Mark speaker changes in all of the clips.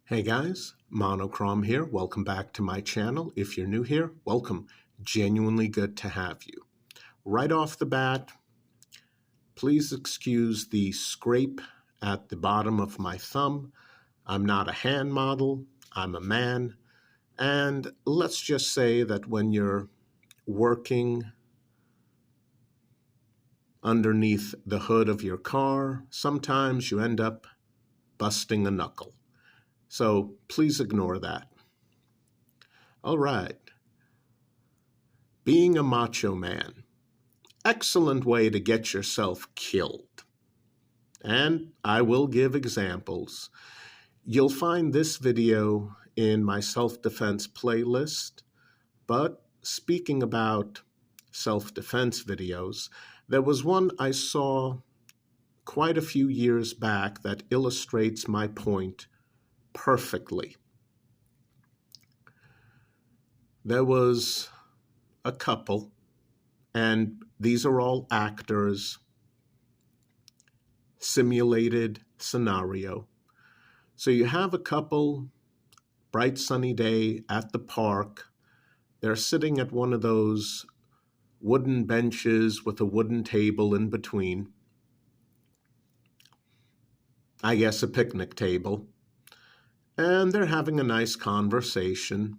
Speaker 1: Hey guys, Monochrome here. Welcome back to my channel. If you're new here, welcome. Genuinely good to have you. Right off the bat, please excuse the scrape at the bottom of my thumb. I'm not a hand model, I'm a man. And let's just say that when you're working underneath the hood of your car, sometimes you end up busting a knuckle. So please ignore that. All right. Being a macho man. Excellent way to get yourself killed. And I will give examples. You'll find this video in my self-defense playlist, but speaking about self-defense videos, there was one I saw quite a few years back that illustrates my point perfectly. There was a couple, and these are all actors, simulated scenario. So you have a couple, bright sunny day at the park. They're sitting at one of those wooden benches with a wooden table in between. I guess a picnic table. And they're having a nice conversation.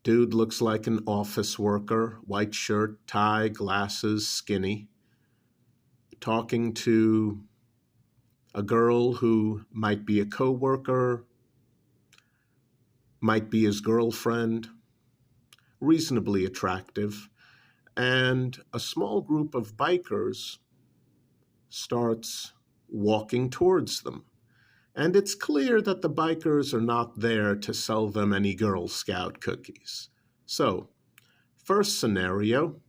Speaker 1: Dude looks like an office worker, white shirt, tie, glasses, skinny, talking to a girl who might be a coworker, might be his girlfriend, reasonably attractive, and a small group of bikers starts walking towards them. And it's clear that the bikers are not there to sell them any Girl Scout cookies. So, first scenario,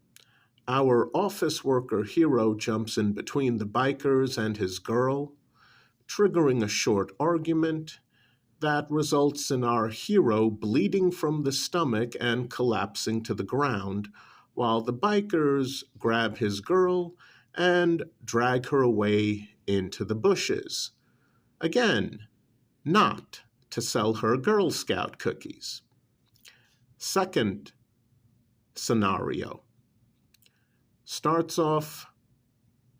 Speaker 1: our office worker hero jumps in between the bikers and his girl, triggering a short argument that results in our hero bleeding from the stomach and collapsing to the ground, while the bikers grab his girl and drag her away into the bushes. Again, not to sell her Girl Scout cookies. Second scenario starts off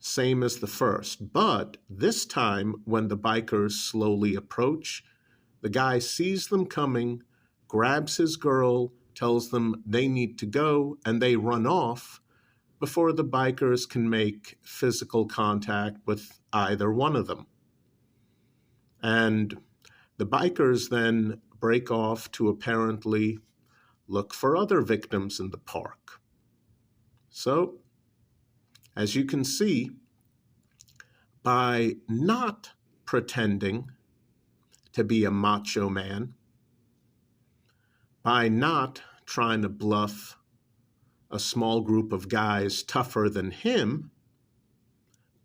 Speaker 1: same as the first, but this time when the bikers slowly approach, the guy sees them coming, grabs his girl, tells them they need to go, and they run off before the bikers can make physical contact with either one of them. And the bikers then break off to apparently look for other victims in the park. So, as you can see, by not pretending to be a macho man, by not trying to bluff a small group of guys tougher than him,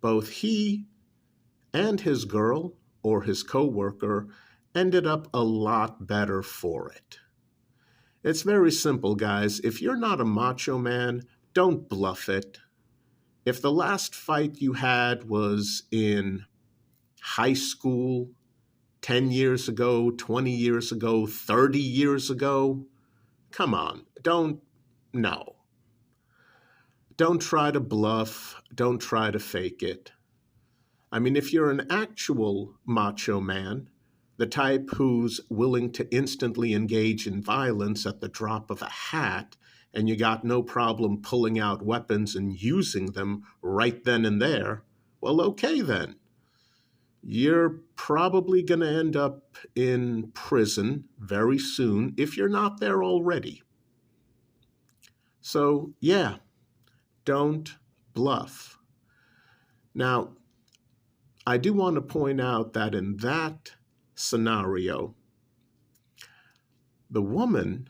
Speaker 1: both he and his girl or his coworker ended up a lot better for it. It's very simple, guys. If you're not a macho man, don't bluff it. If the last fight you had was in high school, 10 years ago, 20 years ago, 30 years ago, come on, no. Don't try to bluff, don't try to fake it. I mean, if you're an actual macho man, the type who's willing to instantly engage in violence at the drop of a hat, and you got no problem pulling out weapons and using them right then and there, well, okay then. You're probably going to end up in prison very soon if you're not there already. So, yeah, don't bluff. Now, I do want to point out that in that scenario, the woman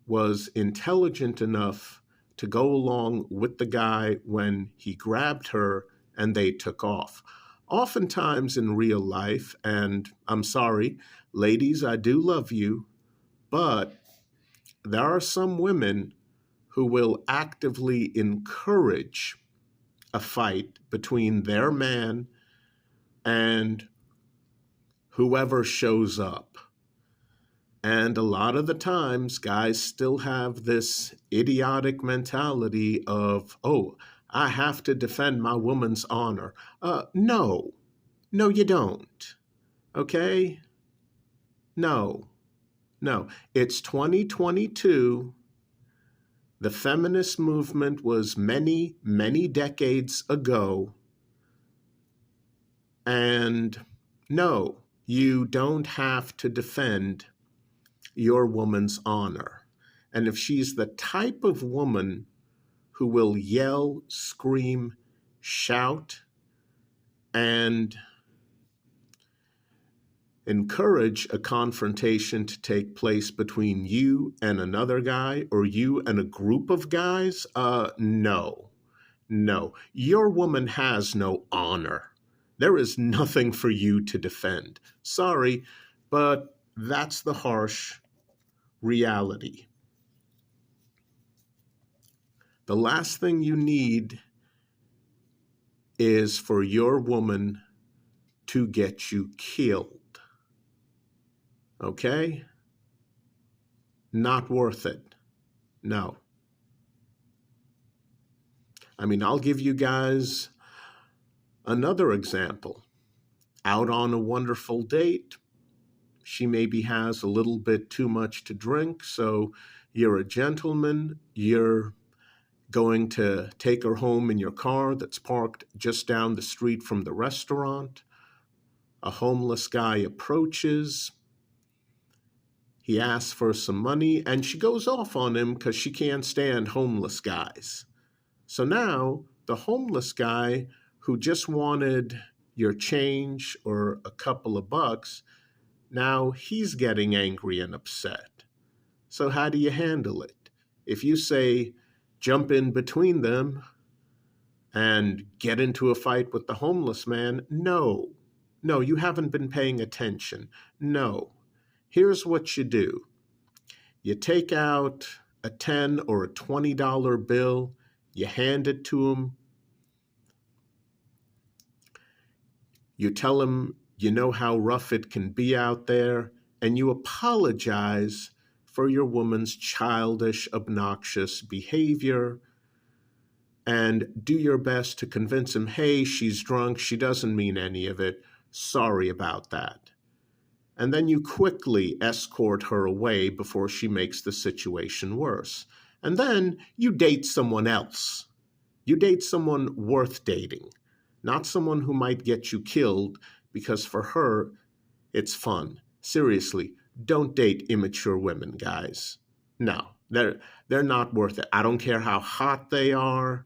Speaker 1: was intelligent enough to go along with the guy when he grabbed her and they took off. Oftentimes in real life, and I'm sorry, ladies, I do love you, but there are some women who will actively encourage a fight between their man and whoever shows up. And a lot of the times, guys still have this idiotic mentality of, oh, I have to defend my woman's honor. No, no, you don't. Okay? No, no. It's 2022. The feminist movement was many, many decades ago. And no, you don't have to defend your woman's honor. And if she's the type of woman who will yell, scream, shout, and encourage a confrontation to take place between you and another guy or you and a group of guys, no, no. Your woman has no honor. There is nothing for you to defend. Sorry, but that's the harsh reality. The last thing you need is for your woman to get you killed. Okay? Not worth it. No. I mean, I'll give you guys another example. Out on a wonderful date, she maybe has a little bit too much to drink, so you're a gentleman, you're going to take her home in your car that's parked just down the street from the restaurant. A homeless guy approaches. He asks for some money, and she goes off on him because she can't stand homeless guys. So now the homeless guy who just wanted your change or a couple of bucks, now he's getting angry and upset. So how do you handle it? If you say, jump in between them and get into a fight with the homeless man, no, you haven't been paying attention. No. Here's what you do. You take out a $10 or a $20 bill, you hand it to him, you tell him you know how rough it can be out there, and you apologize for your woman's childish, obnoxious behavior, and do your best to convince him, hey, she's drunk, she doesn't mean any of it, sorry about that. And then you quickly escort her away before she makes the situation worse. And then you date someone else. You date someone worth dating, not someone who might get you killed because for her, it's fun. Seriously, don't date immature women, guys. No, they're not worth it. I don't care how hot they are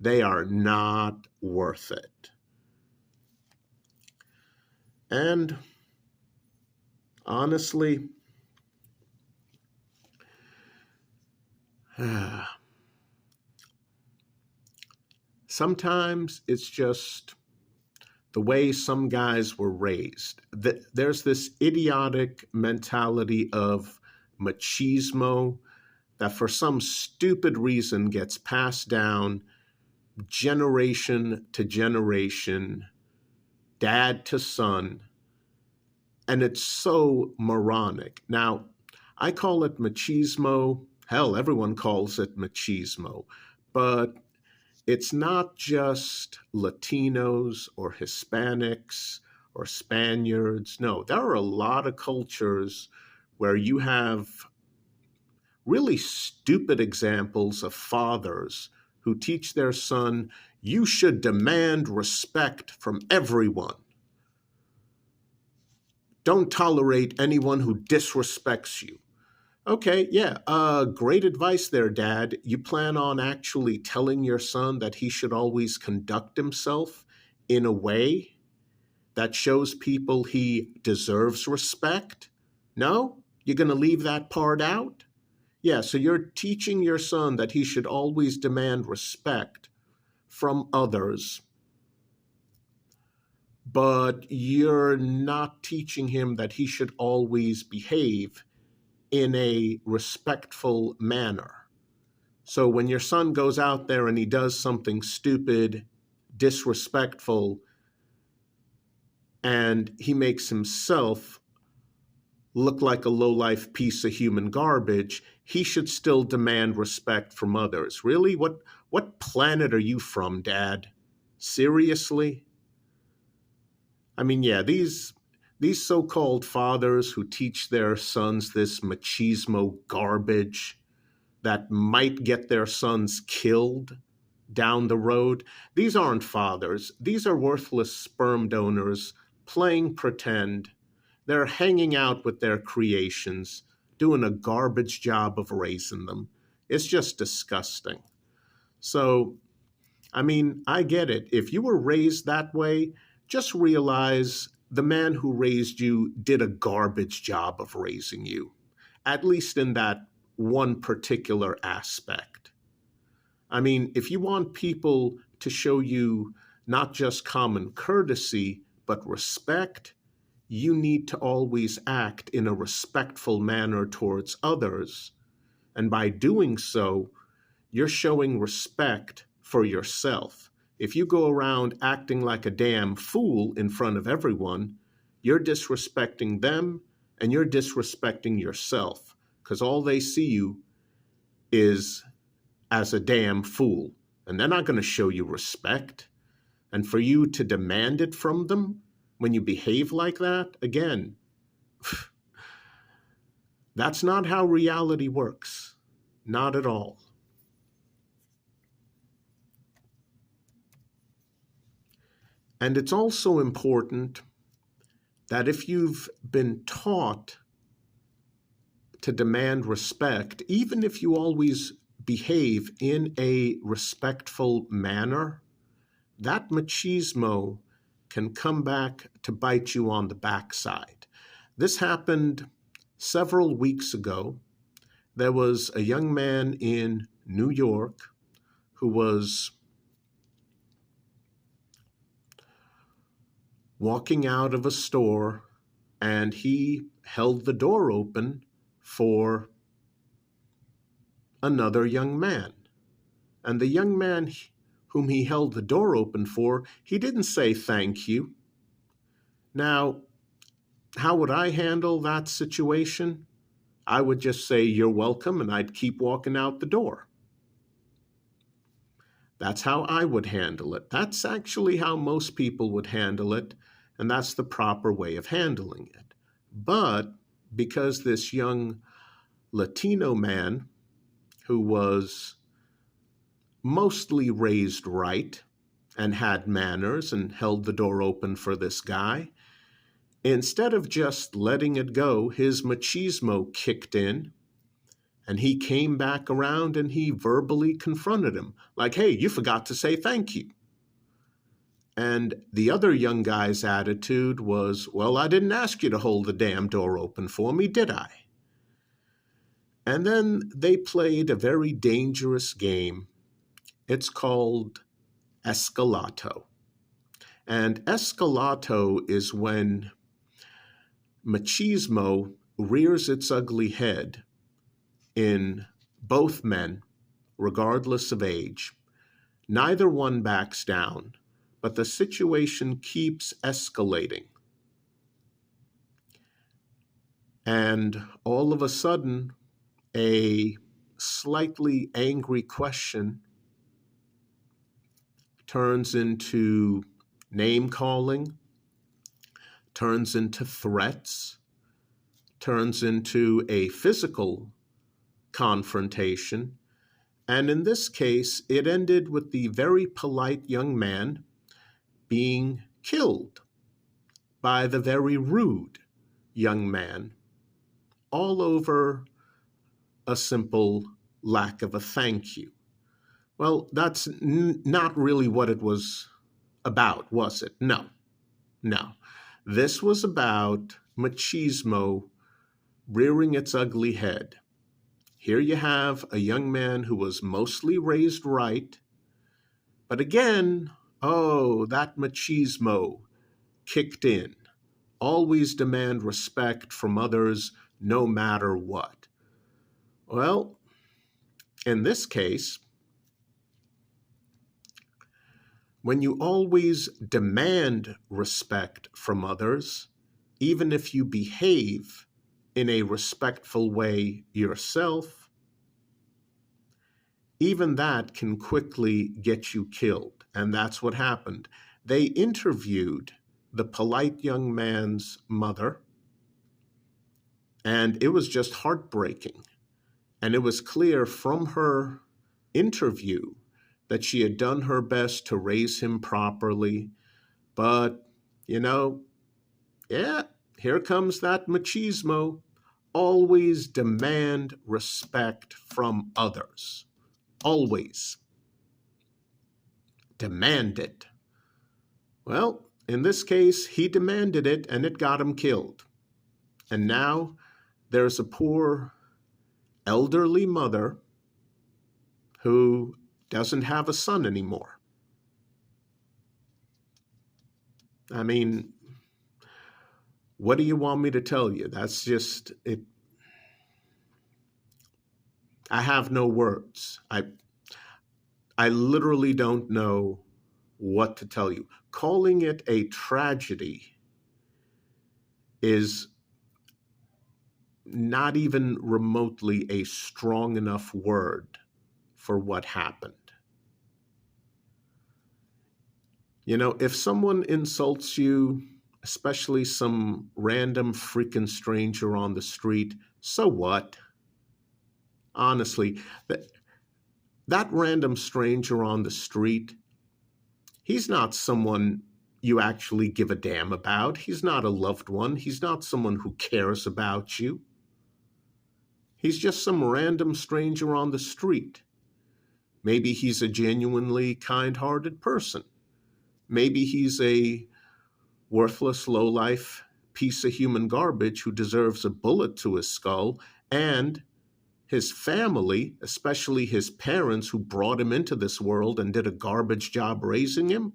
Speaker 1: not worth it. And honestly, sometimes it's just the way some guys were raised. There's this idiotic mentality of machismo that for some stupid reason gets passed down generation to generation, dad to son, and it's so moronic. Now, I call it machismo. Hell, everyone calls it machismo. But it's not just Latinos or Hispanics or Spaniards. No, there are a lot of cultures where you have really stupid examples of fathers who teach their son, you should demand respect from everyone. Don't tolerate anyone who disrespects you. Okay, yeah, great advice there, Dad. You plan on actually telling your son that he should always conduct himself in a way that shows people he deserves respect? No? You're going to leave that part out? Yeah, so you're teaching your son that he should always demand respect from others, but you're not teaching him that he should always behave in a respectful manner. So when your son goes out there and he does something stupid, disrespectful, and he makes himself look like a low-life piece of human garbage, he should still demand respect from others. Really? What planet are you from, Dad? Seriously? I mean, yeah, these so-called fathers who teach their sons this machismo garbage that might get their sons killed down the road, these aren't fathers. These are worthless sperm donors playing pretend. They're hanging out with their creations, doing a garbage job of raising them. It's just disgusting. So, I mean, I get it. If you were raised that way, just realize the man who raised you did a garbage job of raising you, at least in that one particular aspect. I mean, if you want people to show you not just common courtesy, but respect, you need to always act in a respectful manner towards others. And by doing so, you're showing respect for yourself. If you go around acting like a damn fool in front of everyone, you're disrespecting them and you're disrespecting yourself because all they see you is as a damn fool. And they're not going to show you respect. And for you to demand it from them when you behave like that, again, that's not how reality works. Not at all. And it's also important that if you've been taught to demand respect, even if you always behave in a respectful manner, that machismo can come back to bite you on the backside. This happened several weeks ago. There was a young man in New York who was walking out of a store and he held the door open for another young man. And the young man whom he held the door open for, he didn't say thank you. Now, how would I handle that situation? I would just say you're welcome and I'd keep walking out the door. That's how I would handle it. That's actually how most people would handle it, and that's the proper way of handling it. But because this young Latino man who was mostly raised right and had manners and held the door open for this guy, instead of just letting it go, his machismo kicked in and he came back around and he verbally confronted him like, hey, you forgot to say thank you. And the other young guy's attitude was, well, I didn't ask you to hold the damn door open for me, did I? And then they played a very dangerous game. It's called escalato. And escalato is when machismo rears its ugly head in both men, regardless of age. Neither one backs down, but the situation keeps escalating. And all of a sudden, a slightly angry question turns into name calling, turns into threats, turns into a physical confrontation. And in this case, it ended with the very polite young man being killed by the very rude young man, all over a simple lack of a thank you. Well, that's not really what it was about, was it? No, no. This was about machismo rearing its ugly head. Here you have a young man who was mostly raised right, but again, oh, that machismo kicked in. Always demand respect from others no matter what. Well, in this case, When you always demand respect from others, even if you behave in a respectful way yourself, even that can quickly get you killed. And that's what happened. They interviewed the polite young man's mother, and it was just heartbreaking. And it was clear from her interview that she had done her best to raise him properly. But, you know, yeah, here comes that machismo. Always demand respect from others. Always demand it. Well, in this case, he demanded it and it got him killed. And now there's a poor elderly mother who doesn't have a son anymore. I mean, what do you want me to tell you? That's just it. I have no words. I literally don't know what to tell you. Calling it a tragedy is not even remotely a strong enough word for what happened. You know, if someone insults you, especially some random freaking stranger on the street, so what? Honestly, that random stranger on the street, he's not someone you actually give a damn about. He's not a loved one. He's not someone who cares about you. He's just some random stranger on the street. Maybe he's a genuinely kind-hearted person. Maybe he's a worthless, lowlife piece of human garbage who deserves a bullet to his skull, and his family, especially his parents who brought him into this world and did a garbage job raising him,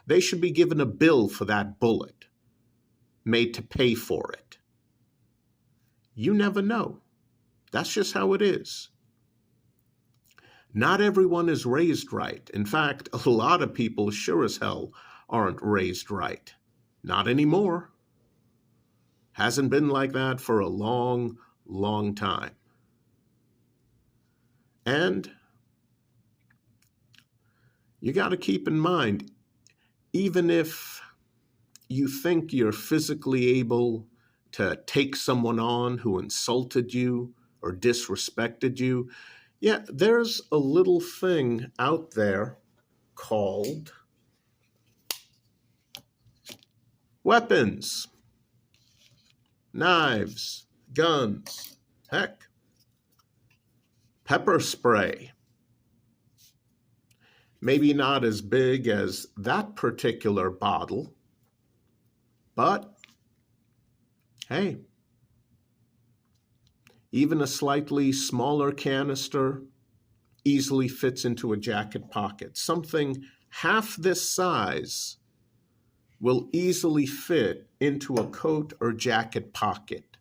Speaker 1: they should be given a bill for that bullet, made to pay for it. You never know. That's just how it is. Not everyone is raised right. In fact, a lot of people sure as hell aren't raised right. Not anymore. Hasn't been like that for a long, long time. And you got to keep in mind, even if you think you're physically able to take someone on who insulted you or disrespected you, yeah, there's a little thing out there called weapons, knives, guns, heck, pepper spray. Maybe not as big as that particular bottle, but hey, even a slightly smaller canister easily fits into a jacket pocket. Something half this size will easily fit into a coat or jacket pocket.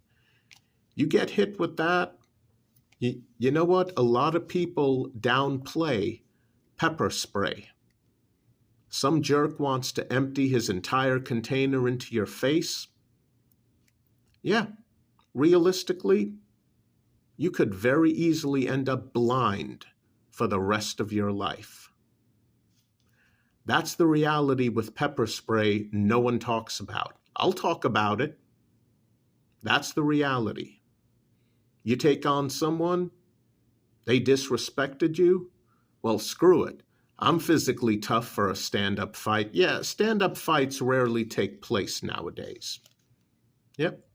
Speaker 1: You get hit with that, you know what? A lot of people downplay pepper spray. Some jerk wants to empty his entire container into your face. Yeah, realistically, you could very easily end up blind for the rest of your life. That's the reality with pepper spray no one talks about. I'll talk about it. That's the reality. You take on someone, they disrespected you, well, screw it. I'm physically tough for a stand-up fight. Yeah, stand-up fights rarely take place nowadays. Yep.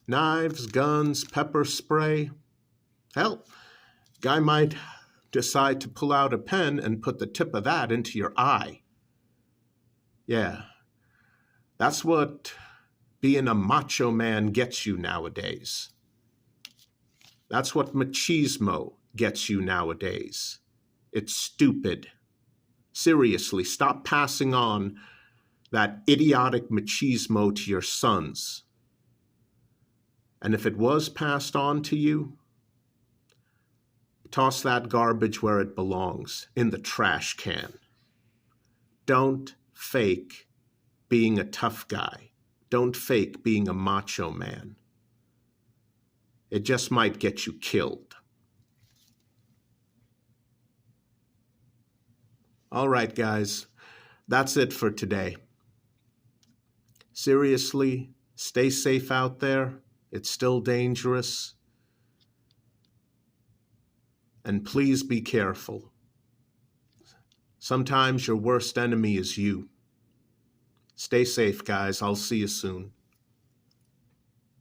Speaker 1: Knives, guns, pepper spray. Hell, guy might decide to pull out a pen and put the tip of that into your eye. Yeah, that's what being a macho man gets you nowadays. That's what machismo gets you nowadays. It's stupid. Seriously, stop passing on that idiotic machismo to your sons. And if it was passed on to you, toss that garbage where it belongs, in the trash can. Don't fake being a tough guy. Don't fake being a macho man. It just might get you killed. All right, guys, that's it for today. Seriously, stay safe out there. It's still dangerous. And please be careful. Sometimes your worst enemy is you. Stay safe, guys. I'll see you soon.